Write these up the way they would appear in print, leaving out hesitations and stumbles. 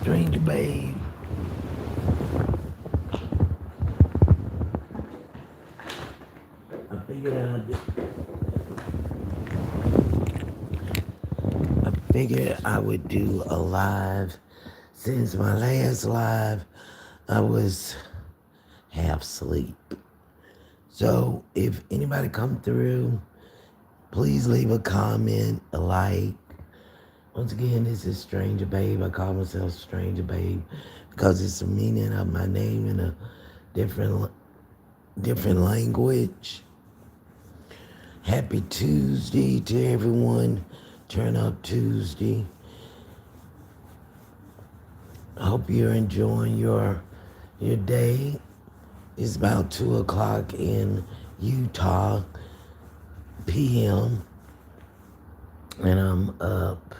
Stranger babe. I figured I would do a live. Since my last live, I was half asleep. So if anybody come through, please leave a comment, a like. Once again, this is Stranger Babe. I call myself Stranger Babe because it's the meaning of my name in a different different language. Happy Tuesday to everyone. Turn Up Tuesday. I hope you're enjoying your day. It's about 2 o'clock in Utah p.m. and I'm up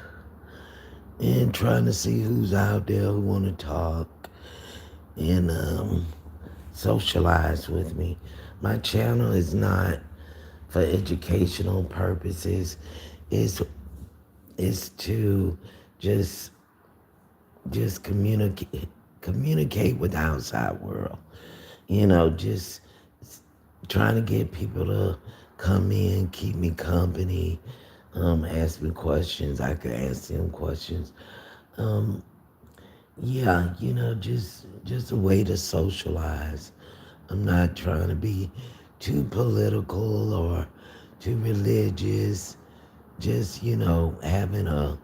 and trying to see who's out there who want to talk and socialize with me. My channel is not for educational purposes. It's to just communicate with the outside world. Just trying to get people to come in, keep me company, ask me questions. I could ask them questions. Um, yeah, just a way to socialize. I'm not trying to be too political or too religious. Just, having a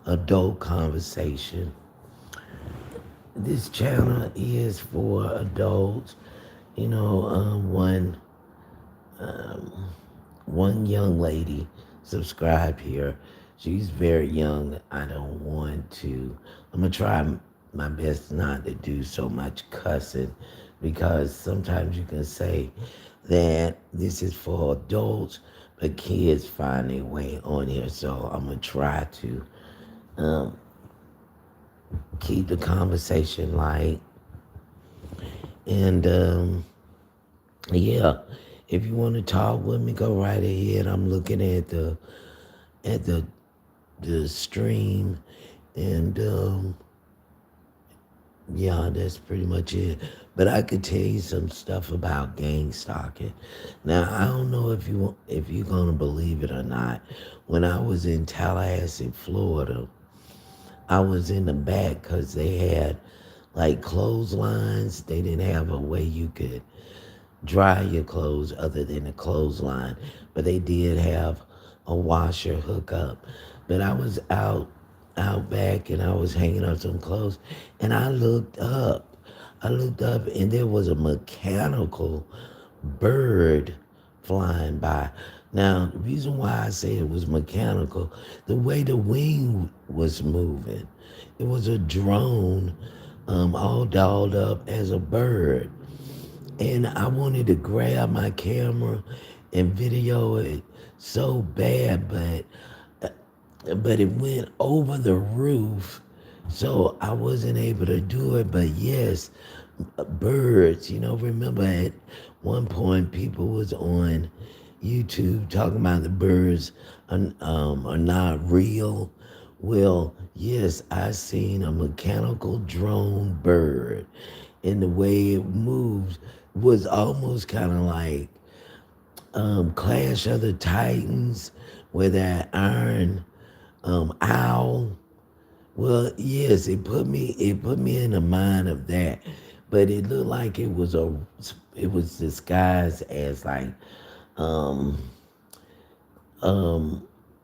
adult conversation. This channel is for adults. Um, one young lady subscribed here. She's very young. I don't want to. I'm gonna try my best not to do so much cussing because sometimes you can say that this is for adults, but kids find their way on here. So I'm gonna try to um, keep the conversation light. And yeah, if you want to talk with me, go right ahead. I'm looking at the stream, and yeah, that's pretty much it. But I could tell you some stuff about gang stalking. Now I don't know if you're gonna believe it or not. When I was in Tallahassee, Florida, I was in the back because they had like clotheslines. They didn't have a way you could dry your clothes other than a clothesline, but they did have a washer hookup. But I was out back and I was hanging up some clothes and I looked up. And there was a mechanical bird flying by. Now, the reason why I say it was mechanical, the way the wing was moving, it was a drone all dolled up as a bird. And I wanted to grab my camera and video it so bad, but it went over the roof, so I wasn't able to do it. But yes, birds. Remember at one point people was on YouTube talking about the birds are not real. Well, yes, I seen a mechanical drone bird, and the way it moves was almost kind of like Clash of the Titans, where that iron owl. Well, yes, it put me in the mind of that, but it looked like it was disguised as like um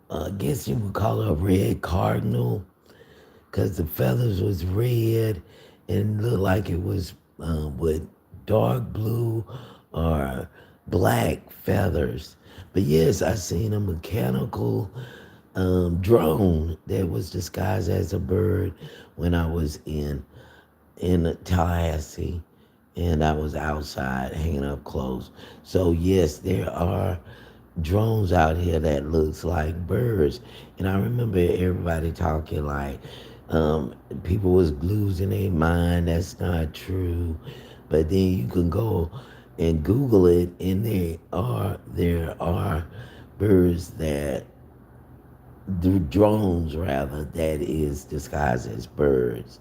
I guess you would call it a red cardinal, because the feathers was red and looked like it was with dark blue or black feathers. But yes, I seen a mechanical drone that was disguised as a bird when I was in Tallahassee, and I was outside hanging up clothes. So yes, there are drones out here that looks like birds. And I remember everybody talking like people was losing their mind. That's not true. But then you can go and Google it, and there are birds that the drones rather that is disguised as birds.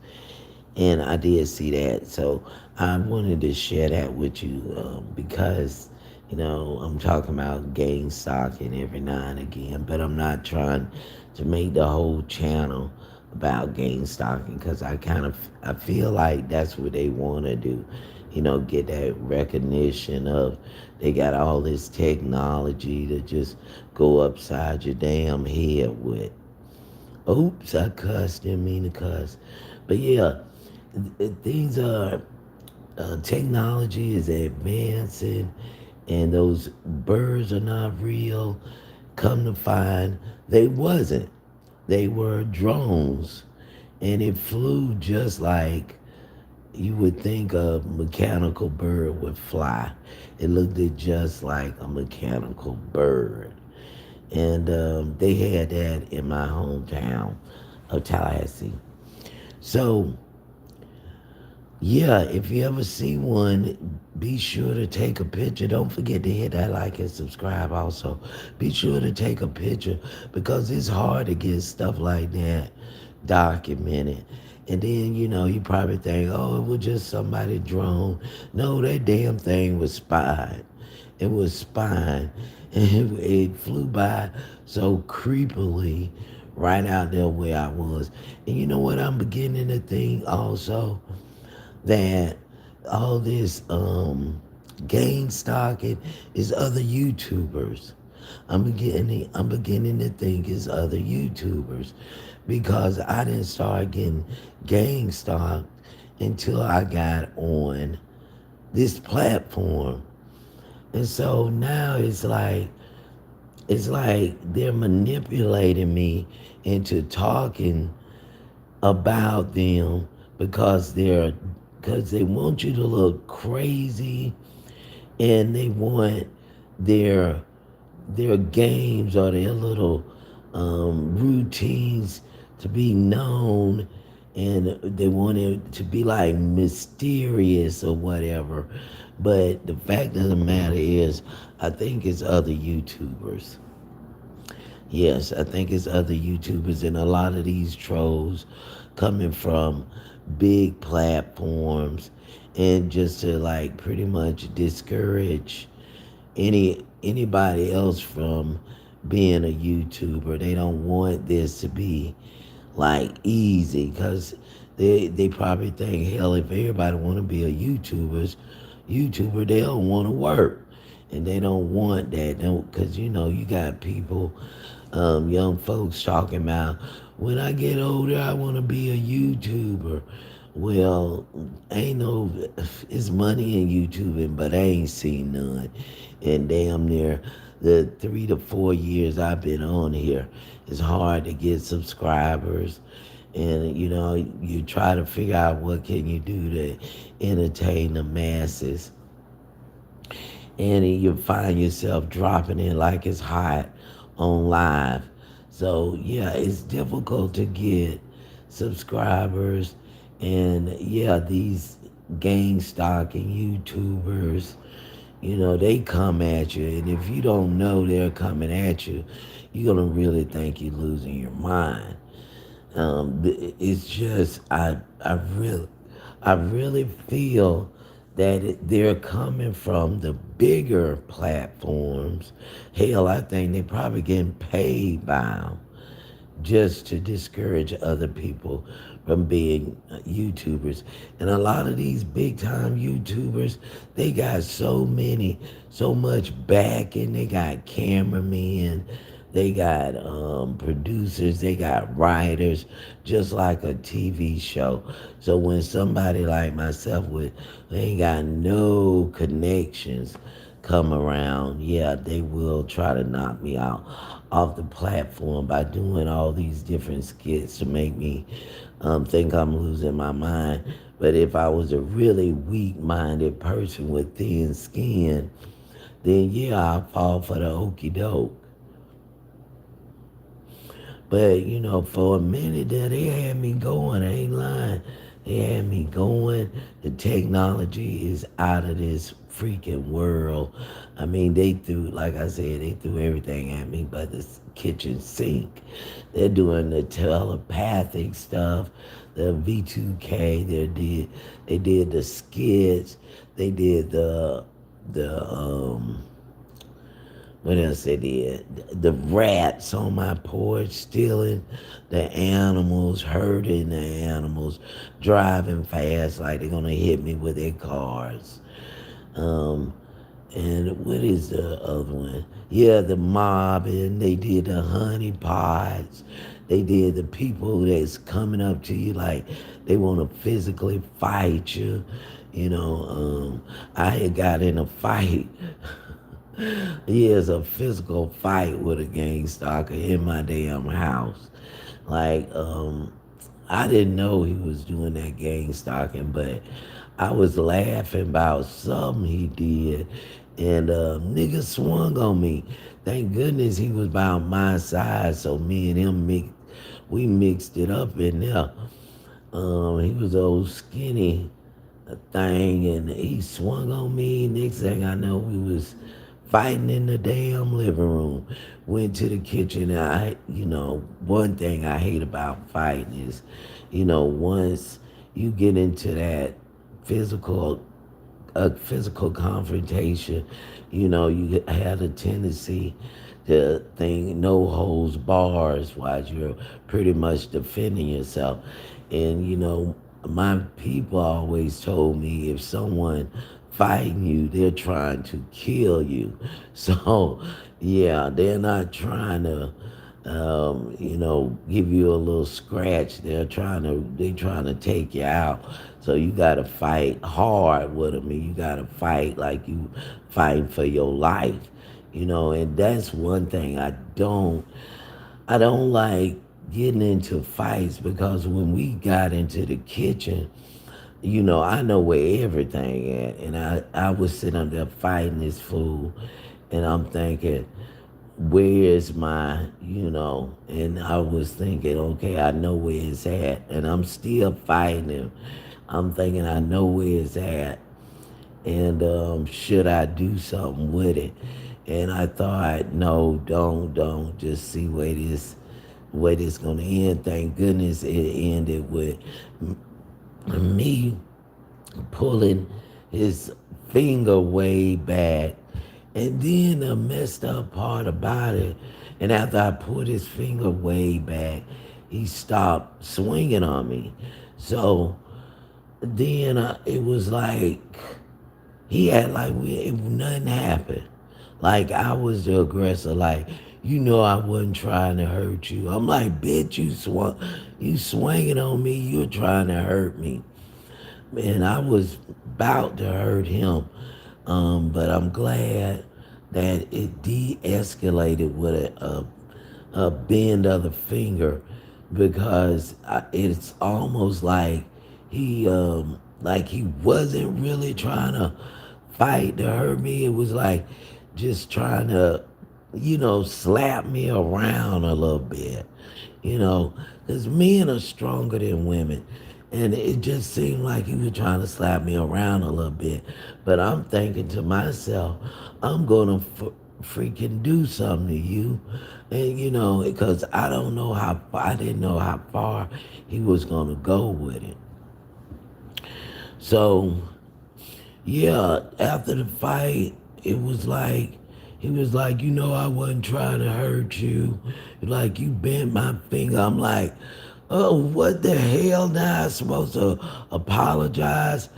And I did see that. So I wanted to share that with you because, I'm talking about gang stalking every now and again, but I'm not trying to make the whole channel about gang stalking because I feel like that's what they want to do. Get that recognition of they got all this technology to just go upside your damn head with. Oops, I cussed, didn't mean to cuss. But yeah, things are, technology is advancing, and those birds are not real. Come to find, they wasn't. They were drones, and it flew just like you would think a mechanical bird would fly. It looked just like a mechanical bird. And they had that in my hometown of Tallahassee. So, yeah, if you ever see one, be sure to take a picture. Don't forget to hit that like and subscribe also. Be sure to take a picture because it's hard to get stuff like that documented. And then, you probably think, oh, it was just somebody drone. No, that damn thing was spied. It was spying. And it flew by so creepily right out there where I was. And you know what I'm beginning to think also? That all this game stocking is other YouTubers. I'm beginning to think it's other YouTubers because I didn't start getting gang stocked until I got on this platform. And so now it's like they're manipulating me into talking about them because they want you to look crazy, and they want their their games or their little routines to be known, and they want it to be like mysterious or whatever. But the fact of the matter is, I think it's other YouTubers. Yes, I think it's other YouTubers, and a lot of these trolls coming from big platforms, and just to like pretty much discourage anybody else from being a YouTuber. They don't want this to be like easy because they probably think, hell, if everybody want to be a YouTuber, they don't want to work, and they don't want that. Don't Because you got people, young folks talking about, when I get older, I want to be a YouTuber. Well, ain't no, it's money in YouTubing, but I ain't seen none. And damn near the 3 to 4 years I've been on here, it's hard to get subscribers. And you try to figure out what can you do to entertain the masses, and you find yourself dropping in like it's hot on live. So yeah, it's difficult to get subscribers, and yeah, these gang stalking YouTubers, they come at you, and if you don't know they're coming at you, you're gonna really think you're losing your mind. It's just I really feel that they're coming from the bigger platforms. Hell, I think they probably getting paid by them just to discourage other people from being YouTubers. And a lot of these big time YouTubers, they got so much backing. They got cameramen, they got producers, they got writers, just like a TV show. So when somebody like myself they ain't got no connections come around, yeah, they will try to knock me out off the platform by doing all these different skits to make me think I'm losing my mind. But if I was a really weak-minded person with thin skin, then yeah, I'll fall for the okey doke. But for a minute there, they had me going. I ain't lying. They had me going. The technology is out of this freaking world. I mean, they threw, like I said, they threw everything at me but the kitchen sink. They're doing the telepathic stuff, the V2K. They did the skits. They did the what else they did? The rats on my porch stealing the animals, hurting the animals, driving fast like they're gonna hit me with their cars. Um, and what is the other one? Yeah, the mobbing. They did the honey pots. They did the people that's coming up to you like they want to physically fight you. I had got in a fight. Years a physical fight with a gang stalker in my damn house. Like, I didn't know he was doing that gang stalking, but I was laughing about something he did, and nigga swung on me. Thank goodness he was about my size, so me and him we mixed it up in there. He was old skinny thing, and he swung on me. Next thing I know, we was fighting in the damn living room. Went to the kitchen. And one thing I hate about fighting is, once you get into that physical a physical confrontation, you have a tendency to think no holds bars while you're pretty much defending yourself. And, my people always told me if someone fighting you, they're trying to kill you. So, yeah, they're not trying to give you a little scratch. They trying to take you out. So you gotta fight hard with them, and you gotta fight like you fighting for your life. And that's one thing I don't like getting into fights because when we got into the kitchen, I know where everything at, and I was sitting up there fighting this fool, and I'm thinking, where's and I was thinking, okay, I know where it's at, and I'm still fighting him. I'm thinking, I know where it's at, and should I do something with it? And I thought, no, don't, just see where this gonna end. Thank goodness it ended with me pulling his finger way back. And then the messed up part about it, and after I put his finger way back, he stopped swinging on me. So then it was like he had like nothing happened. Like I was the aggressor. Like I wasn't trying to hurt you. I'm like, bitch, you swinging on me. You're trying to hurt me. And I was about to hurt him, but I'm glad that it de-escalated with a bend of the finger because it's almost like he wasn't really trying to fight to hurt me. It was like just trying to, slap me around a little bit, because men are stronger than women. And it just seemed like he was trying to slap me around a little bit. But I'm thinking to myself, I'm going to freaking do something to you. And, because I didn't know how far he was going to go with it. So, yeah, after the fight, it was like, he was like, I wasn't trying to hurt you. Like, you bent my finger. I'm like, oh, what the hell? Now I'm supposed to apologize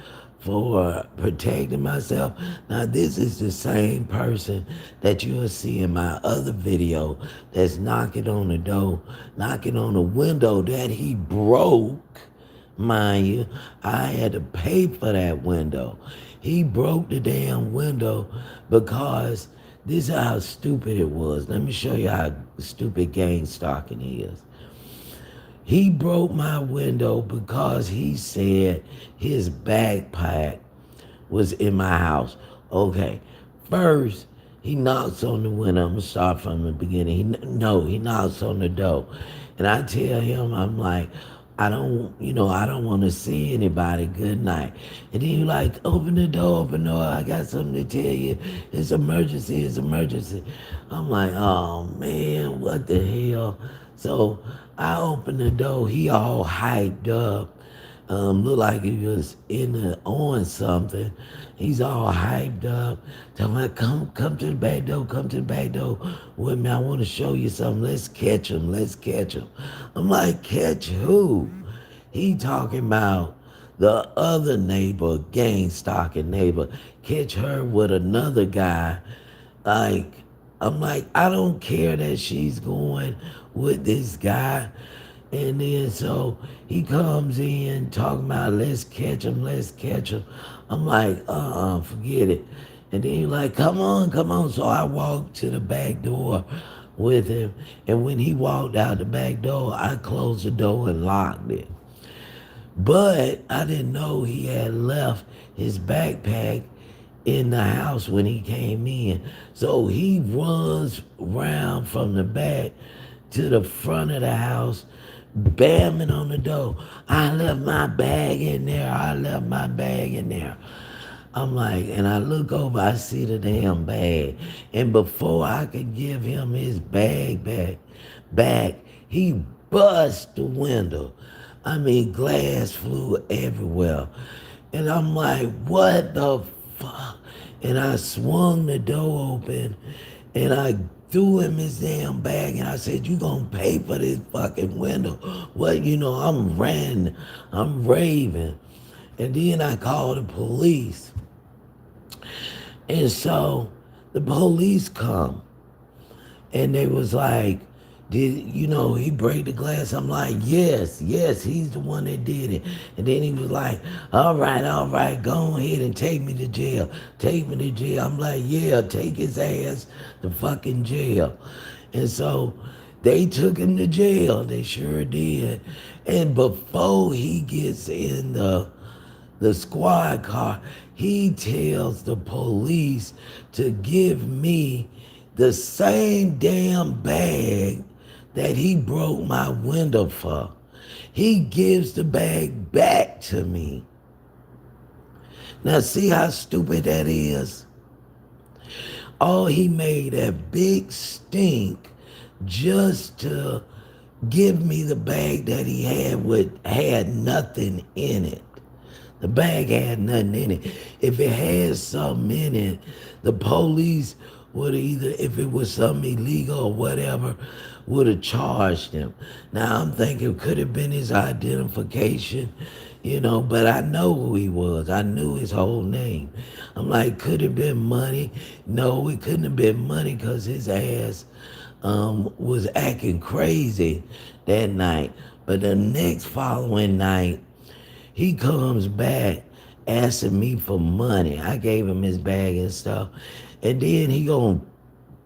for protecting myself? Now, this is the same person that you'll see in my other video that's knocking on the door, knocking on the window that he broke. Mind you, I had to pay for that window. He broke the damn window because this is how stupid it was. Let me show you how stupid gang stalking is. He broke my window because he said his backpack was in my house. Okay, first, he knocks on the window. I'm going to start from the beginning. He knocks on the door. And I tell him, I'm like, I don't want to see anybody. Good night. And then you like, open the door, open the door. I got something to tell you. It's emergency, it's emergency. I'm like, oh man, what the hell? So I open the door. He all hyped up. Looked like he was on something. He's all hyped up. Tell me, come to the back door, come to the back door with me. I want to show you something. Let's catch him, let's catch him. I'm like, catch who? He talking about the other neighbor, gang stalking neighbor. Catch her with another guy. Like, I'm like, I don't care that she's going with this guy. And then so he comes in talking about let's catch him, let's catch him. I'm like, forget it. And then he's like, come on, come on. So I walked to the back door with him. And when he walked out the back door, I closed the door and locked it. But I didn't know he had left his backpack in the house when he came in. So he runs around from the back to the front of the house, bamming on the door. I left my bag in there. I left my bag in there. I'm like, and I look over, I see the damn bag. And before I could give him his bag back, he bust the window. I mean, glass flew everywhere. And I'm like, what the fuck? And I swung the door open and I threw him his damn bag and I said, you gonna pay for this fucking window. Well, I'm raving. And then I called the police. And so the police come and they was like, he break the glass? I'm like, yes, he's the one that did it. And then he was like, all right, go ahead and take me to jail. Take me to jail. I'm like, yeah, take his ass to fucking jail. And so they took him to jail. They sure did. And before he gets in the squad car, he tells the police to give me the same damn bag that he broke my window for. He gives the bag back to me. Now see how stupid that is? Oh, he made a big stink just to give me the bag that he had nothing in it. The bag had nothing in it. If it had something in it, the police would either, if it was something illegal or whatever, would have charged him. Now I'm thinking, could have been his identification, but I know who he was. I knew his whole name. I'm like, could have been money? No, it couldn't have been money because his ass was acting crazy that night. But the next following night, he comes back asking me for money. I gave him his bag and stuff. And then he gonna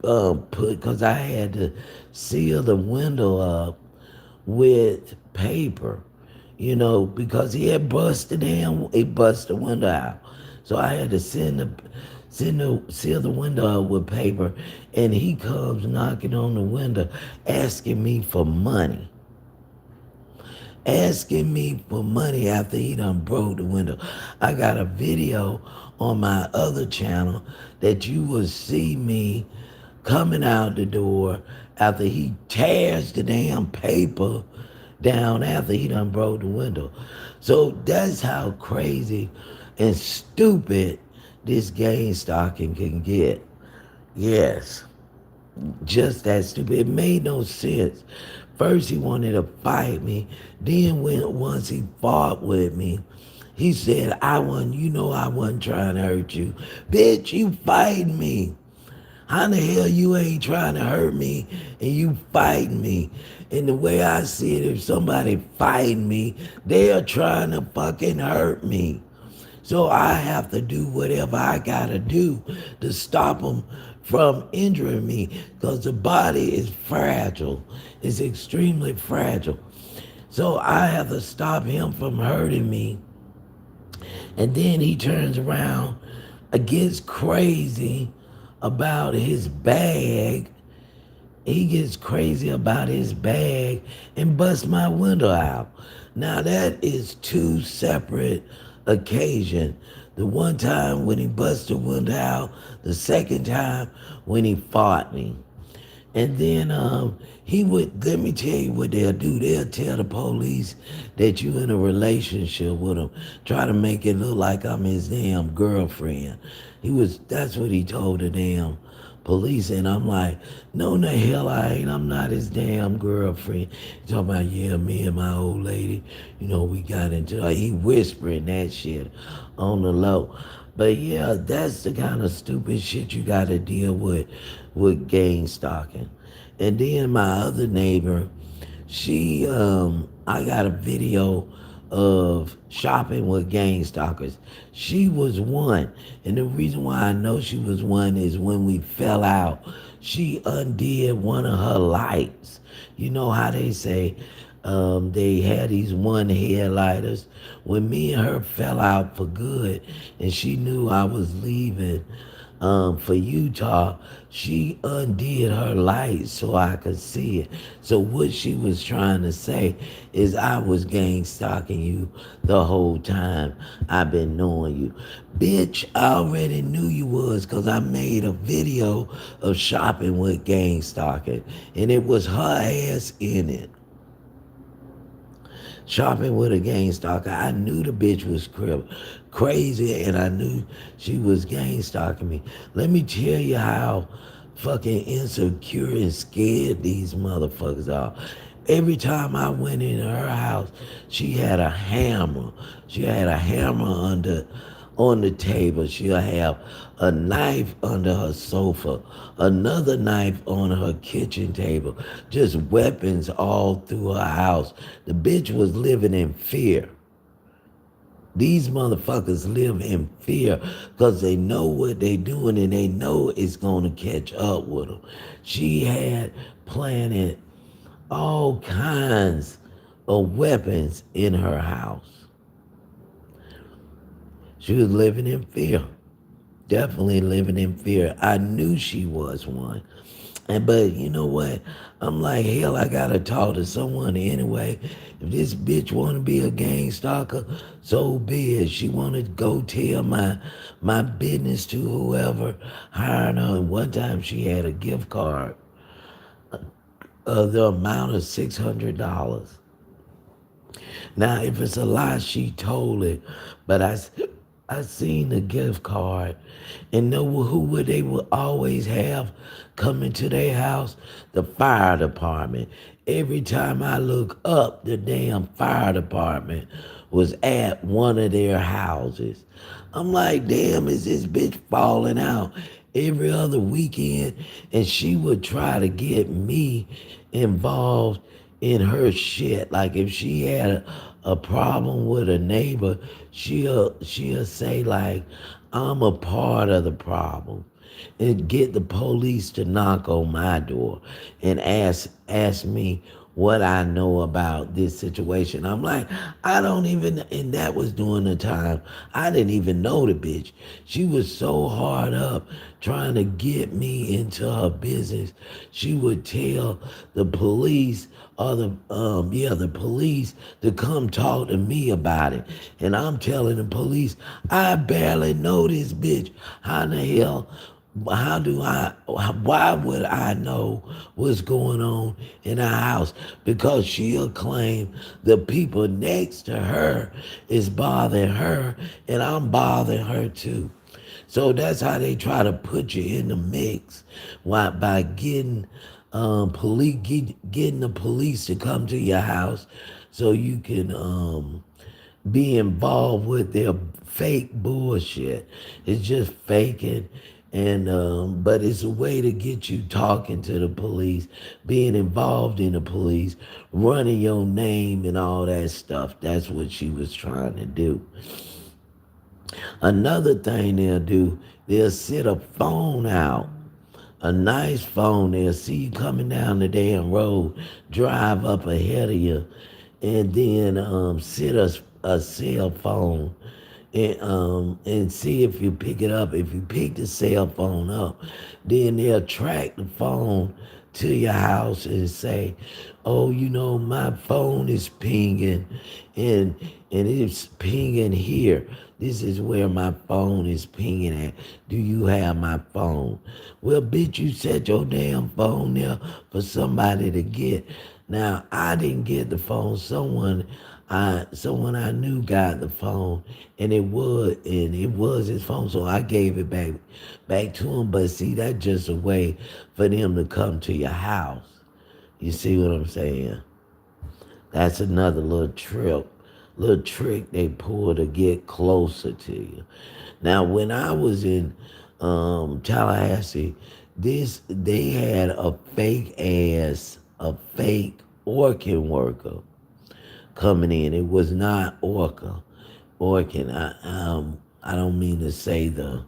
because I had to seal the window up with paper, because he had he busted the window out. So I had to seal the window up with paper. And he comes knocking on the window asking me for money. Asking me for money after he done broke the window. I got a video on my other channel that you will see me coming out the door after he tears the damn paper down after he done broke the window. So that's how crazy and stupid this gang stalking can get. Yes. Just that stupid. It made no sense. First he wanted to fight me. Then once he fought with me, he said, I wasn't trying to hurt you. Bitch, you fighting me. How the hell you ain't trying to hurt me and you fighting me? And the way I see it, if somebody fighting me, they are trying to fucking hurt me. So I have to do whatever I gotta do to stop them from injuring me, because the body is fragile. It's extremely fragile. So I have to stop him from hurting me. And then he turns around, gets crazy about his bag, he gets crazy about his bag and busts my window out. Now that is two separate occasions. The one time when he busted the window out, the second time when he fought me. And then he would, let me tell you what they'll do. They'll tell the police that you in a relationship with him. Try to make it look like I'm his damn girlfriend. That's what he told the damn police. And I'm like, no, the hell I ain't. I'm not his damn girlfriend. He talking about, yeah, me and my old lady, we got into, he whispering that shit on the low. But yeah, that's the kind of stupid shit you got to deal with gang stalking. And then my other neighbor, I got a video of shopping with gang stalkers. She was one. And the reason why I know she was one is when we fell out, she undid one of her lights. You know how they say they had these one headlighters. When me and her fell out for good and she knew I was leaving for Utah, she undid her lights so I could see it. So what she was trying to say is I was gang stalking you the whole time I've been knowing you. Bitch, I already knew you was because I made a video of shopping with gang stalking and it was her ass in it. Shopping with a gang stalker. I knew the bitch was crazy and I knew she was gang stalking me. Let me tell you how fucking insecure and scared these motherfuckers are. Every time I went in her house, she had a hammer. She had a hammer on the table. She'll have a knife under her sofa, another knife on her kitchen table, just weapons all through her house. The bitch was living in fear. These motherfuckers live in fear because they know what they doing and they know it's going to catch up with them. She had planted all kinds of weapons in her house. She was living in fear. Definitely living in fear. I knew she was one. But you know what? I'm like, hell, I gotta talk to someone anyway. If this bitch wanna be a gang stalker, so be it. She wanna go tell my business to whoever hired her. And one time she had a gift card of the amount of $600. Now, if it's a lie, she told it, but I seen the gift card, and know who would they would always have coming to their house? The fire department. Every time I look up, the damn fire department was at one of their houses. I'm like, damn, is this bitch falling out every other weekend? And she would try to get me involved in her shit. Like if she had a problem with a neighbor, she'll say like, I'm a part of the problem, and get the police to knock on my door and ask me what I know about this situation. I'm like, I don't even, and that was during the time I didn't even know the bitch. She was so hard up trying to get me into her business. She would tell the police or the police to come talk to me about it. And I'm telling the police, I barely know this bitch. How in the hell why would I know what's going on in her house? Because she'll claim the people next to her is bothering her and I'm bothering her too. So that's how they try to put you in the mix. By getting getting the police to come to your house so you can be involved with their fake bullshit. It's just faking, and but it's a way to get you talking to the police, being involved in the police, running your name and all that stuff. That's what she was trying to do. Another thing they'll do, they'll sit a phone out, a nice phone. They'll see you coming down the damn road, drive up ahead of you, and then sit a cell phone and see if you pick it up. If you pick the cell phone up, then they'll track the phone to your house and say, "Oh, my phone is pinging, and it's pinging here. This is where my phone is pinging at. Do you have my phone?" Well, bitch, you set your damn phone there for somebody to get. Now, I didn't get the phone. Someone I knew got the phone, and it was his phone, so I gave it back to him. But see, that's just a way for them to come to your house. You see what I'm saying? That's another little trick they pull to get closer to you. Now, when I was in Tallahassee, they had a fake organ worker coming in. It was not Orkin. I don't mean to say the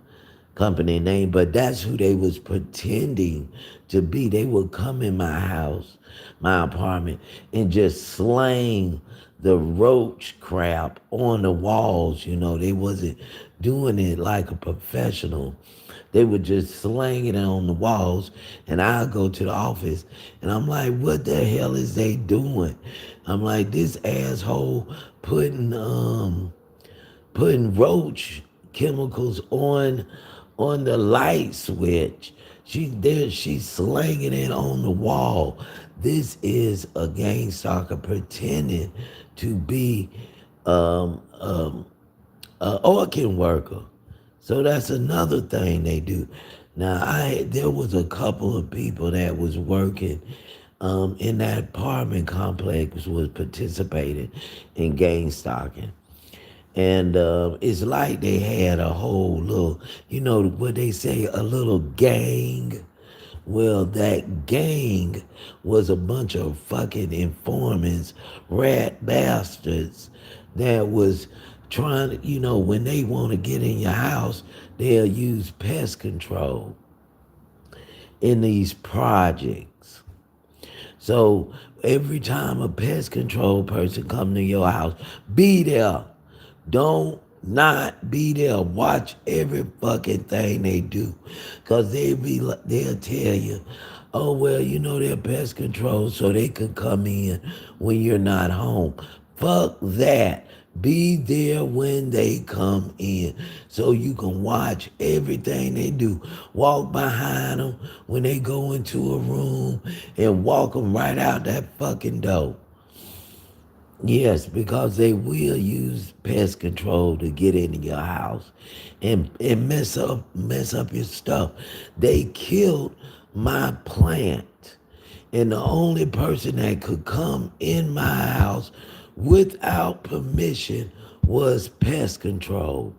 company name, but that's who they was pretending to be. They would come in my house, my apartment, and just slang the roach crap on the walls. They wasn't doing it like a professional. They would just slang it on the walls, and I'll go to the office, and I'm like, what the hell is they doing? I'm like, this asshole putting putting roach chemicals on the light switch. She's slanging it on the wall. This is a gang stalker pretending to be an organ worker. So that's another thing they do. Now, there was a couple of people that was working in that apartment complex was participating in gang stalking. And it's like they had a whole little, what they say, a little gang. Well, that gang was a bunch of fucking informants, rat bastards that was trying to, when they want to get in your house, they'll use pest control in these projects. So every time a pest control person come to your house, be there. Don't not be there. Watch every fucking thing they do. Cause they'll tell you, oh well, they're pest control so they can come in when you're not home. Fuck that. Be there when they come in so you can watch everything they do. Walk behind them when they go into a room and walk them right out that fucking door. Yes, because they will use pest control to get into your house and mess up your stuff. They killed my plant. And the only person that could come in my house without permission was pest control.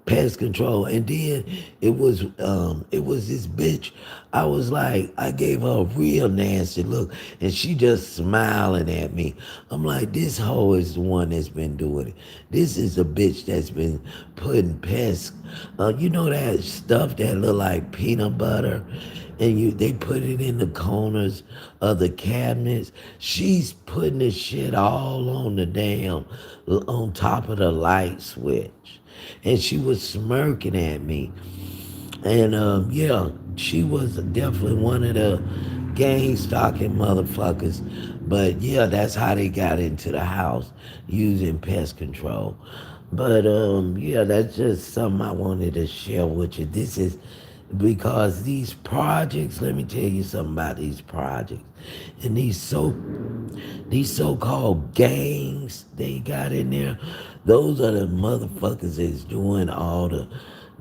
And then it was this bitch. I was like, I gave her a real nasty look, and she just smiling at me. I'm like, this hoe is the one that's been doing it. This is a bitch that's been putting pests. That stuff that look like peanut butter, and they put it in the corners of the cabinets. She's putting this shit all on top of the light switch, and she was smirking at me. And yeah, she was definitely one of the gang stalking motherfuckers. But yeah, that's how they got into the house using pest control. But yeah, that's just something I wanted to share with you. This is because these projects, let me tell you something about these projects. And these so-called gangs they got in there, those are the motherfuckers that's doing all the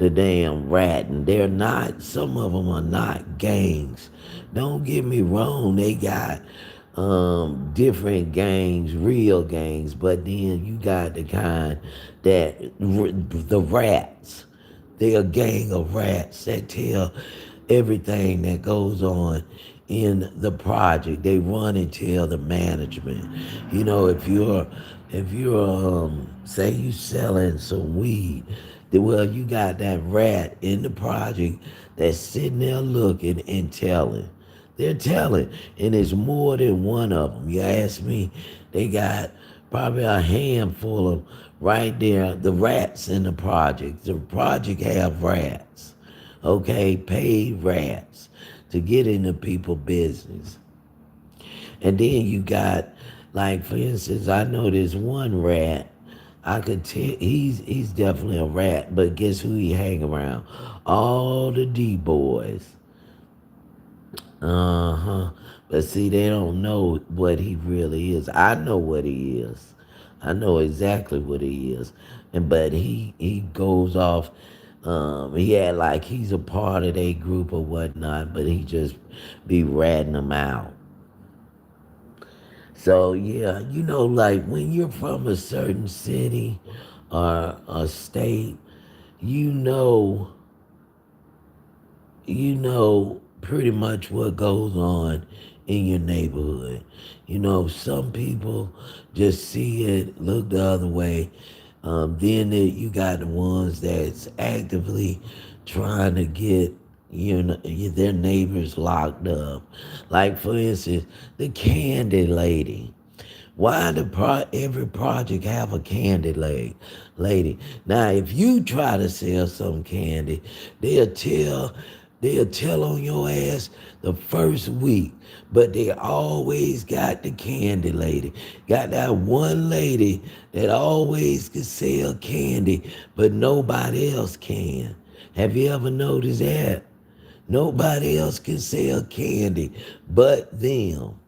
damn ratting. They're not, some of them are not gangs. Don't get me wrong, they got different gangs, real gangs, but then you got the kind the rats. They're a gang of rats that tell everything that goes on in the project. They run and tell the management. If you're say you selling some weed, well, you got that rat in the project that's sitting there looking and telling. They're telling, and it's more than one of them. You ask me, they got probably a handful of right there, the rats in the project. The project have rats, okay, paid rats to get into people's business. And then you got, like, for instance, I know this one rat. I could tell he's definitely a rat, but guess who he hang around? All the D boys. Uh-huh. But see, they don't know what he really is. I know what he is. I know exactly what he is. And but he goes off, he had like he's a part of a group or whatnot, but he just be ratting them out. So yeah, like when you're from a certain city or a state, you know pretty much what goes on in your neighborhood. Some people just see it, look the other way. You got the ones that's actively trying to get their neighbors locked up. Like for instance, the candy lady. Why every project have a candy lady? Now, if you try to sell some candy, they'll tell they'll tell on your ass the first week, but they always got the candy lady. Got that one lady that always can sell candy, but nobody else can. Have you ever noticed that? Nobody else can sell candy but them.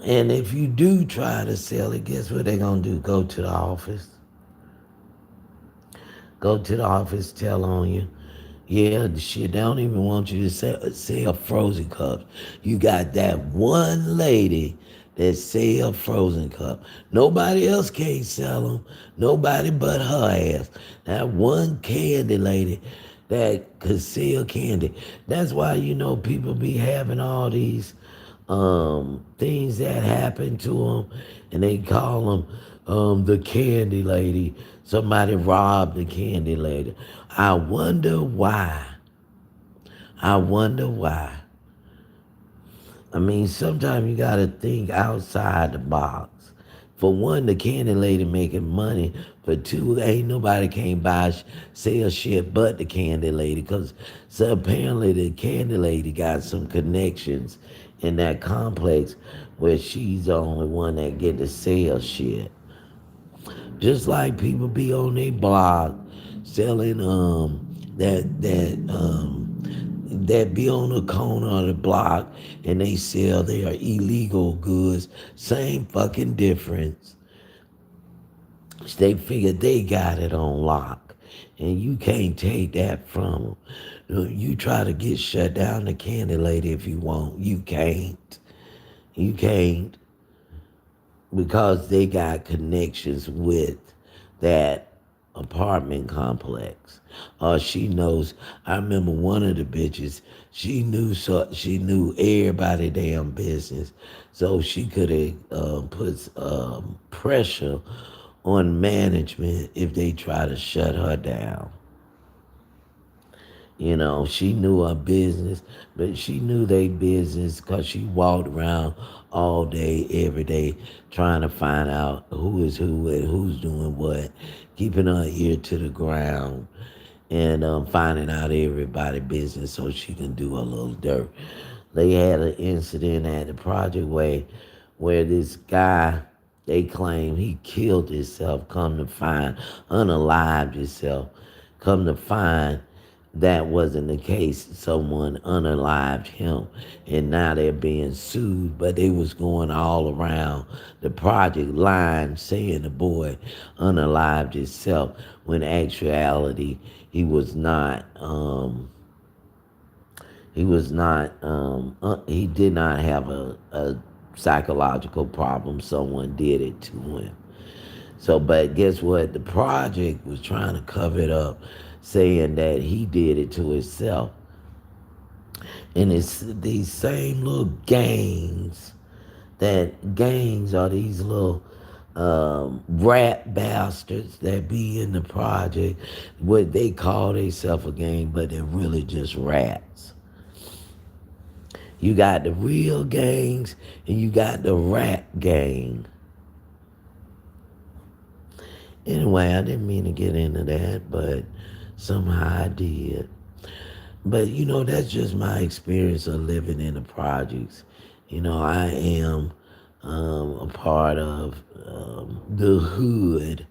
And if you do try to sell it, guess what they're gonna do? Go to the office. Go to the office, tell on you. Yeah, the shit, they don't even want you to sell frozen cups. You got that one lady that sell frozen cup. Nobody else can't sell them. Nobody but her ass. That one candy lady that could sell candy. That's why people be having all these things that happen to them, and they call them the candy lady. Somebody robbed the candy lady. I wonder why. I wonder why. I mean, sometimes you gotta think outside the box. For one, the candy lady making money. For two, ain't nobody can't sell shit but the candy lady. So apparently the candy lady got some connections in that complex where she's the only one that get to sell shit. Just like people be on their blog selling that be on the corner of the block and they sell their illegal goods. Same fucking difference. They figure they got it on lock. And you can't take that from them. You try to get shut down the candy lady if you want. You can't. You can't. Because they got connections with that apartment complex. She knows. I remember one of the bitches. She knew everybody damn business, so she could have put pressure on management if they try to shut her down. She knew her business, but she knew their business because she walked around all day, every day, trying to find out who is who and who's doing what, keeping her ear to the ground, and finding out everybody's business so she can do a little dirt. They had an incident at the project where this guy, they claim he killed himself, come to find, unalived himself, come to find that wasn't the case. Someone unalived him, and now they're being sued. But they was going all around the project line saying the boy unalived himself, when actuality he was not. He did not have a psychological problem. Someone did it to him. So, but guess what? The project was trying to cover it up, saying that he did it to himself. And it's these same little gangs are these little rat bastards that be in the project. What they call themselves a gang, but they're really just rats. You got the real gangs and you got the rat gang. Anyway, I didn't mean to get into that, but somehow I did. But that's just my experience of living in the projects. I am a part of the hood.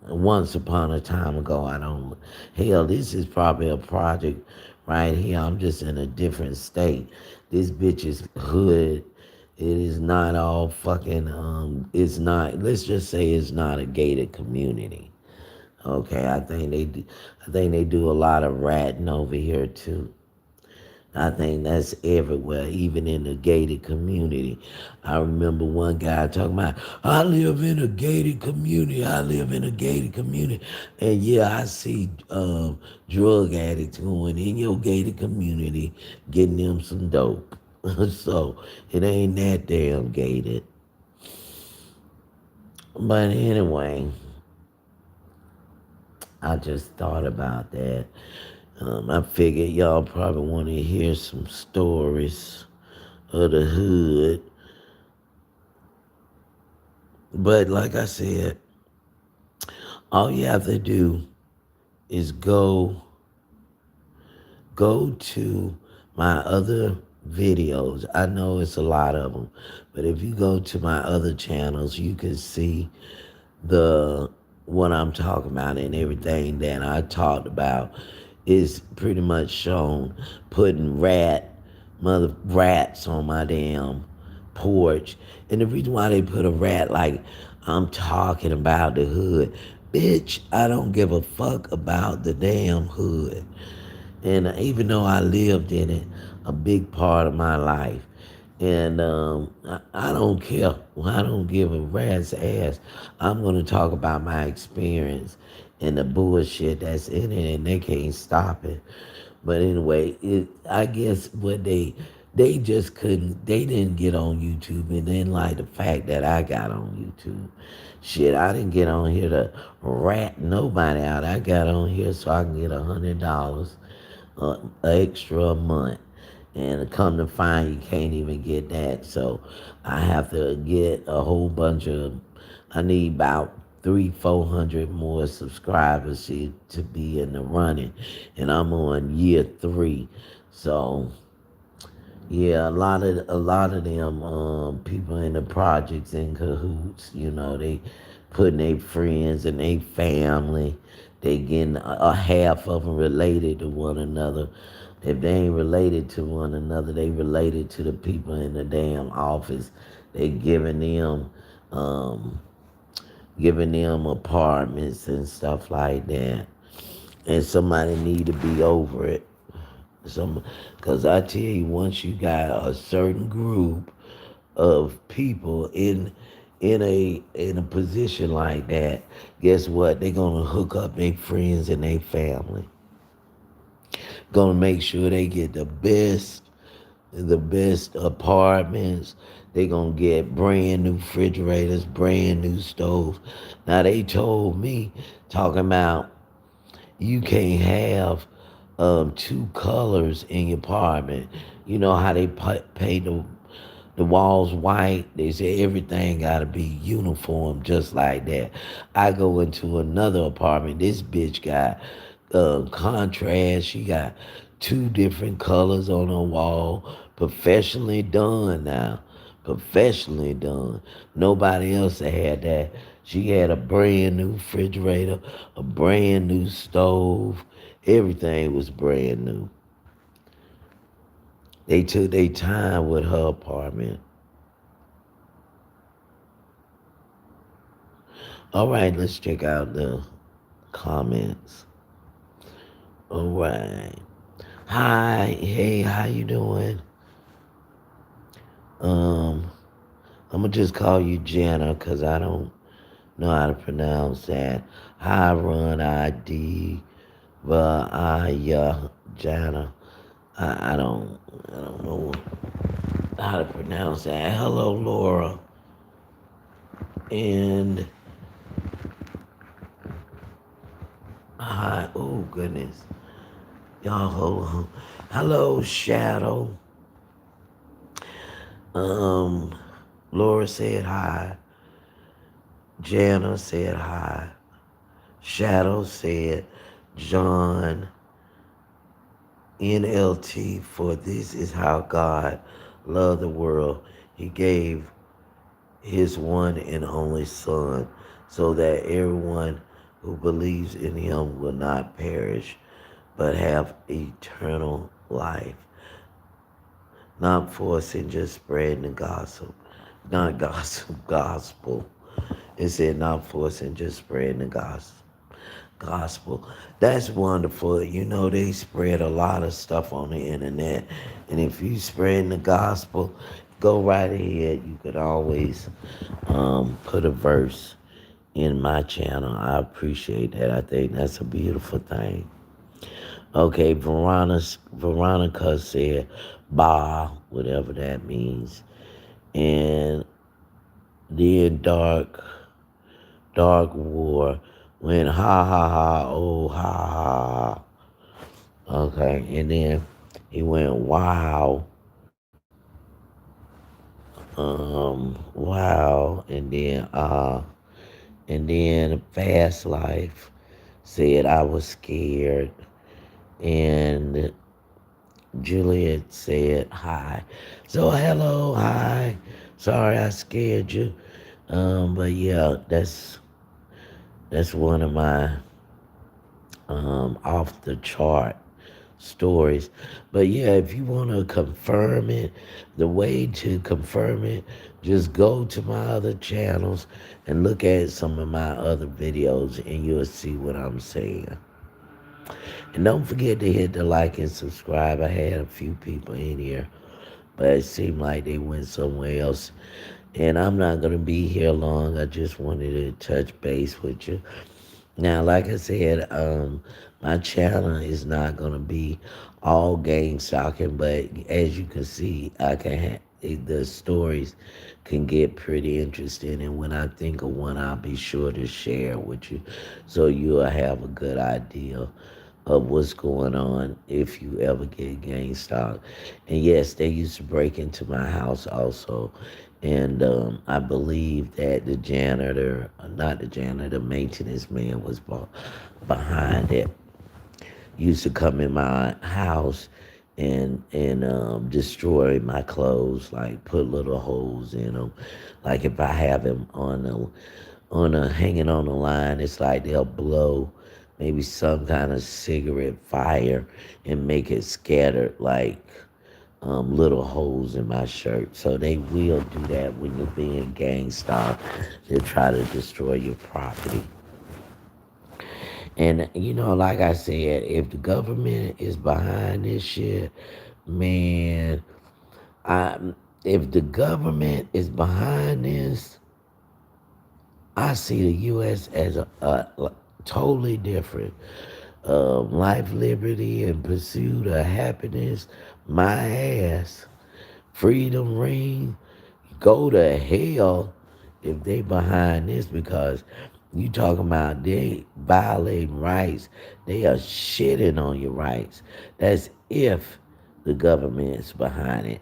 Once upon a time ago, I don't. Hell, this is probably a project right here. I'm just in a different state. This bitch is hood. It is not all fucking. It's not. Let's just say it's not a gated community. Okay, I think they do. I think they do a lot of ratting over here too. I think that's everywhere, even in the gated community. I remember one guy talking about, I live in a gated community. I live in a gated community. And yeah, I see drug addicts going in your gated community, getting them some dope. So it ain't that damn gated. But anyway, I just thought about that. I figured y'all probably want to hear some stories of the hood. But like I said, all you have to do is go to my other videos. I know it's a lot of them, but if you go to my other channels, you can see the what I'm talking about, and everything that I talked about is pretty much shown putting mother rats on my damn porch. And the reason why they put a rat, like, I'm talking about the hood. Bitch, I don't give a fuck about the damn hood. And even though I lived in it a big part of my life, and I don't care. I don't give a rat's ass. I'm going to talk about my experience and the bullshit that's in it, and they can't stop it. But anyway, I guess what they just couldn't. They didn't get on YouTube, and didn't like the fact that I got on YouTube. Shit, I didn't get on here to rat nobody out. I got on here so I can get $100 extra a month. And come to find you can't even get that. So I have to get a whole bunch of, I need about 400 more subscribers to be in the running. And I'm on year 3. So yeah, a lot of them people in the projects in cahoots. They putting their friends and their family. They getting a half of them related to one another. If they ain't related to one another, they related to the people in the damn office. They um, giving them apartments and stuff like that. And somebody need to be over it. Because I tell you, once you got a certain group of people in a position like that, guess what? They're gonna hook up their friends and their family. Gonna make sure they get the best apartments. They gonna get brand new refrigerators, brand new stoves. Now they told me talking about you can't have 2 colors in your apartment. You know how they paint the walls white. They say everything gotta be uniform, just like that. I go into another apartment. This bitch got contrast. She got 2 different colors on her wall. Professionally done now. Professionally done. Nobody else had that. She had a brand new refrigerator, a brand new stove. Everything was brand new. They took their time with her apartment. All right, let's check out the comments. All right. Hi, hey, how you doing? Um, I'm gonna just call you Jana because I don't know how to pronounce that. Hi, Run ID, but Jana. I don't know how to pronounce that. Hello, Laura, and hi. Oh goodness, y'all hold on. Hello, Shadow. Um, Laura said hi. Jana said hi. Shadow said John. NLT, for this is how God loved the world. He gave his one and only Son, so that everyone who believes in him will not perish, but have eternal life. Not forcing, just spreading the gospel. Not gossip, gospel. It said not forcing, just spreading the gospel. That's wonderful. You know, they spread a lot of stuff on the internet. And if you spreading the gospel, go right ahead. You could always put a verse in my channel. I appreciate that. I think that's a beautiful thing. Okay, Veronica said, "Ba," whatever that means, and then dark war went ha ha ha oh ha ha. Okay, and then he went wow, and then fast life said I was scared, and Juliet said hi. So hello, hi. Sorry I scared you. But yeah, that's one of my off the chart stories. But yeah, if you want to confirm it, the way to confirm it, just go to my other channels and look at some of my other videos and you'll see what I'm saying. And don't forget to hit the like and subscribe. I had a few people in here, but it seemed like they went somewhere else. And I'm not going to be here long. I just wanted to touch base with you. Now, like I said, my channel is not gonna be all gang stalking, but as you can see, the stories can get pretty interesting, and when I think of one, I'll be sure to share it with you, so you'll have a good idea of what's going on if you ever get gang stalked. And yes, they used to break into my house also. And I believe that the janitor, not the janitor, the maintenance man was behind it. Used to come in my house and destroy my clothes, like put little holes in them. Like if I have them on a hanging on the line, it's like they'll blow maybe some kind of cigarette fire and make it scattered like little holes in my shirt. So they will do that when you're being gang stalked. They'll try to destroy your property. And you know, like I said, if the government is behind this shit, man, I if the government is behind this, I see the U.S. as a totally different. Life, liberty, and pursuit of happiness, my ass. Freedom ring, go to hell if they behind this because you talking about they violating rights. They are shitting on your rights. That's if the government's behind it.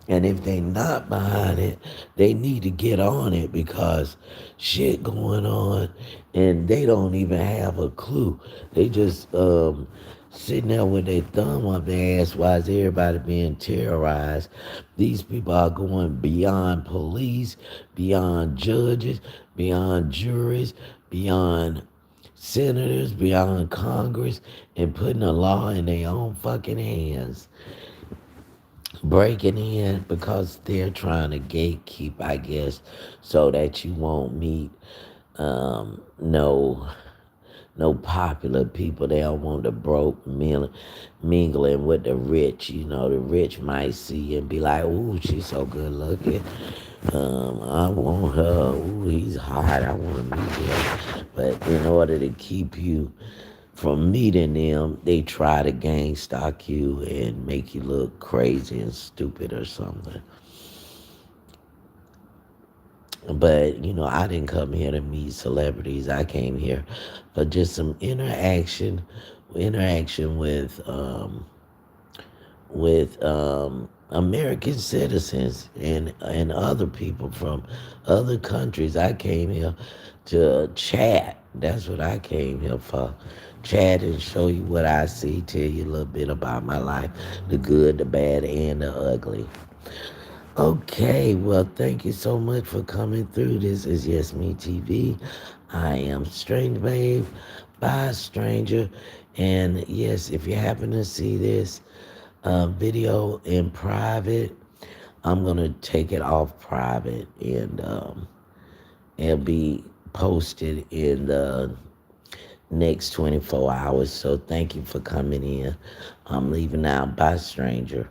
And if they not behind it, they need to get on it because shit going on and they don't even have a clue. They just sitting there with their thumb up their ass while everybody being terrorized. These people are going beyond police, beyond judges, beyond juries, beyond senators, beyond Congress, and putting a law in their own fucking hands, breaking in because they're trying to gatekeep, I guess, so that you won't meet no popular people. They don't want the broke mingling with the rich. You know, the rich might see and be like, "Ooh, she's so good looking. I want her. Ooh, he's hot. I want to meet him." But in order to keep you from meeting them, they try to gang stalk you and make you look crazy and stupid or something. But you know, I didn't come here to meet celebrities. I came here for just some interaction with American citizens and other people from other countries. I came here to chat. That's what I came here for. Chat and show you what I see, tell you a little bit about my life, the good, the bad, and the ugly. Okay, well, thank you so much for coming through. This is Yesme TV. I am Strange Babe by a Stranger. And yes, if you happen to see this video in private, I'm going to take it off private and it'll be posted in the next 24 hours. So thank you for coming in. I'm leaving out by Stranger.